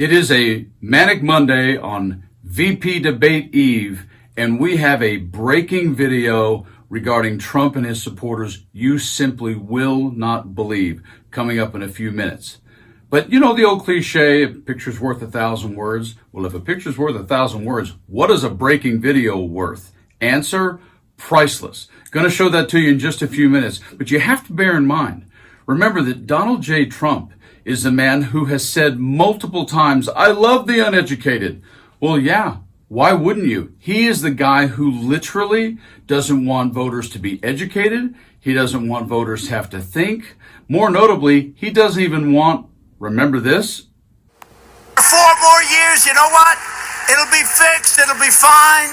It is a Manic Monday on VP Debate Eve, and we have a breaking video regarding Trump and his supporters you simply will not believe coming up in a few minutes. But you know the old cliche, a picture's worth 1,000 words. Well, if a picture's worth 1,000 words, what is a breaking video worth? Answer, priceless. Going to show that to you in just a few minutes. But you have to bear in mind, remember that Donald J. Trump is the man who has said multiple times, I love the uneducated. Well, yeah, why wouldn't you? He is the guy who literally doesn't want voters to be educated. He doesn't want voters to have to think. More notably, he doesn't even want, remember this? 4 more years, you know what? It'll be fixed. It'll be fine.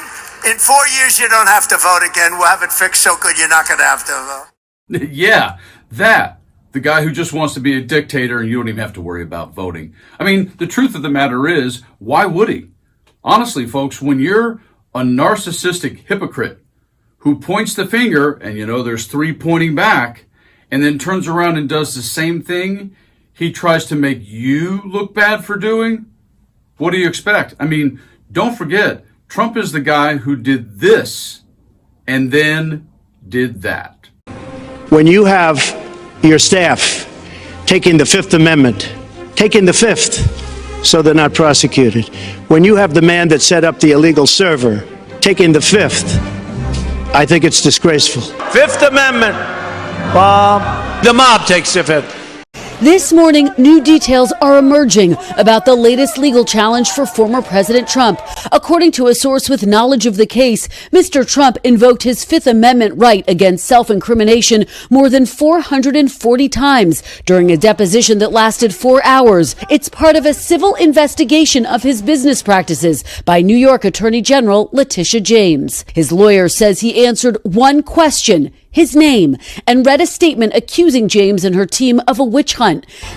In 4 years, you don't have to vote again. We'll have it fixed so good you're not going to have to vote. Yeah, that. The guy who just wants to be a dictator and you don't even have to worry about voting. I mean, the truth of the matter is, why would he? Honestly, folks, when you're a narcissistic hypocrite who points the finger, and you know there's 3 pointing back, and then turns around and does the same thing he tries to make you look bad for doing, what do you expect? I mean, don't forget, Trump is the guy who did this and then did that. When you have your staff taking the Fifth Amendment, taking the Fifth so they're not prosecuted. When you have the man that set up the illegal server taking the Fifth, I think it's disgraceful. Fifth Amendment, the mob takes the Fifth. This morning, new details are emerging about the latest legal challenge for former President Trump. According to a source with knowledge of the case, Mr. Trump invoked his Fifth Amendment right against self-incrimination more than 440 times during a deposition that lasted 4 hours. It's part of a civil investigation of his business practices by New York Attorney General Letitia James. His lawyer says he answered one question, his name, and read a statement accusing James and her team of a witch hunt.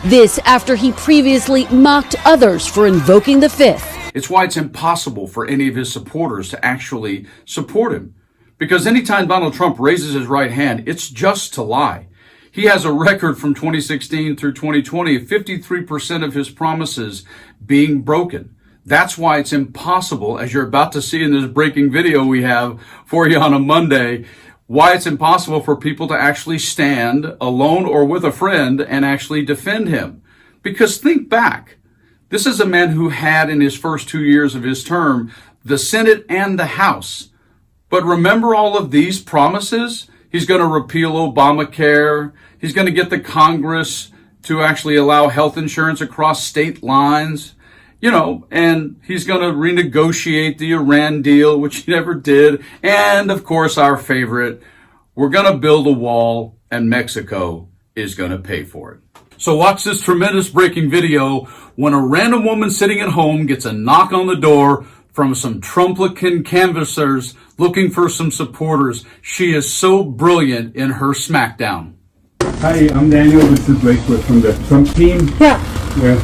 This after he previously mocked others for invoking the Fifth. It's why it's impossible for any of his supporters to actually support him. Because anytime Donald Trump raises his right hand, it's just to lie. He has a record from 2016 through 2020 of 53% of his promises being broken. That's why it's impossible, as you're about to see in this breaking video we have for you on a Monday, why it's impossible for people to actually stand alone or with a friend and actually defend him. Because think back. This is a man who had in his first 2 years of his term the Senate and the House. But remember all of these promises? He's going to repeal Obamacare. He's going to get the Congress to actually allow health insurance across state lines. You know, and he's going to renegotiate the Iran deal, which he never did. And, of course, our favorite, we're going to build a wall, and Mexico is going to pay for it. So watch this tremendous breaking video when a random woman sitting at home gets a knock on the door from some Trumplican canvassers looking for some supporters. She is so brilliant in her smackdown. Hi, I'm Daniel. This is Blake. We're from the Trump team. Yeah. We're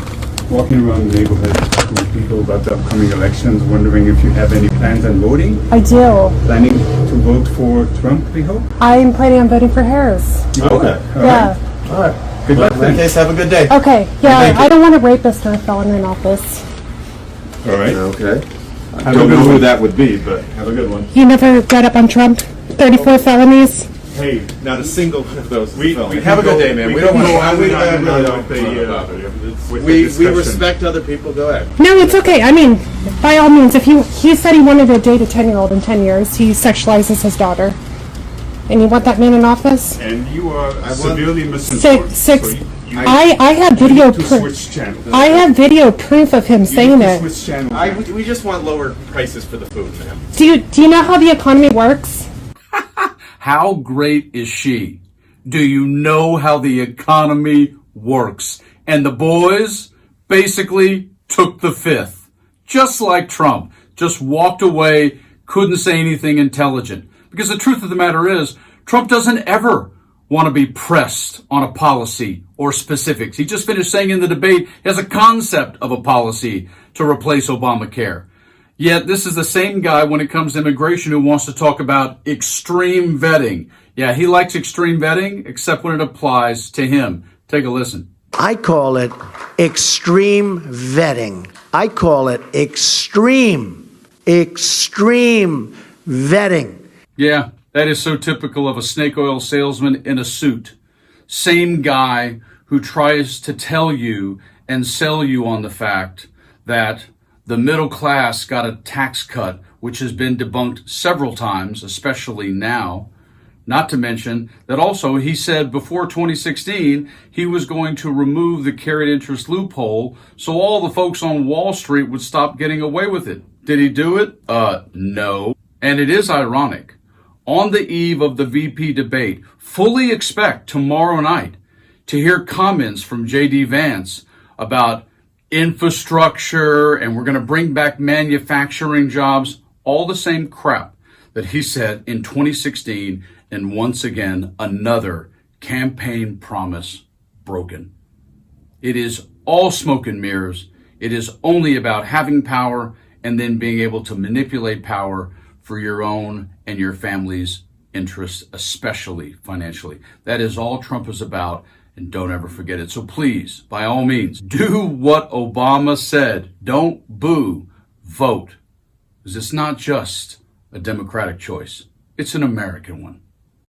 walking around the neighborhood with people about the upcoming elections, wondering if you have any plans on voting. I do. Planning to vote for Trump, we hope? I'm planning on voting for Harris. Okay. All Yeah. All right. Good luck. In that case, have a good day. Okay. Yeah, I don't want a rapist or a felon in office. All right. Okay. I Have a don't good know who one. that would be, but have a good one. You never read up on Trump? 34 felonies? Hey, not a single one of those. We Have a good day, man. We don't want to. We respect other people. Go ahead. No, it's okay. I mean, by all means, if he said he wanted to date a 10-year-old in 10 years, he sexualizes his daughter. And you want that man in office? And you are severely misinformed. Six. So I have video to proof. switch channels. I have video proof of him saying to it. switch channels. We just want lower prices for the food, man. Do you know how the economy works? How great is she? Do you know how the economy works? And the boys basically took the Fifth. Just like Trump. Just walked away, couldn't say anything intelligent. Because the truth of the matter is, Trump doesn't ever want to be pressed on a policy or specifics. He just finished saying in the debate he has a concept of a policy to replace Obamacare. Yet this is the same guy when it comes to immigration who wants to talk about extreme vetting. Yeah, he likes extreme vetting, except when it applies to him. Take a listen. I call it extreme vetting. I call it extreme vetting. Yeah, that is so typical of a snake oil salesman in a suit. Same guy who tries to tell you and sell you on the fact that the middle class got a tax cut, which has been debunked several times, especially now. Not to mention that also he said before 2016 he was going to remove the carried interest loophole so all the folks on Wall Street would stop getting away with it. Did he do it? No. And it is ironic. On the eve of the VP debate, fully expect tomorrow night to hear comments from J.D. Vance about infrastructure and we're going to bring back manufacturing jobs, all the same crap that he said in 2016, and once again, another campaign promise broken. It is all smoke and mirrors. It is only about having power and then being able to manipulate power for your own and your family's interests, especially financially. That is all Trump is about, and don't ever forget it. So please, by all means, do what Obama said. Don't boo, vote. Because it's not just a Democratic choice. It's an American one.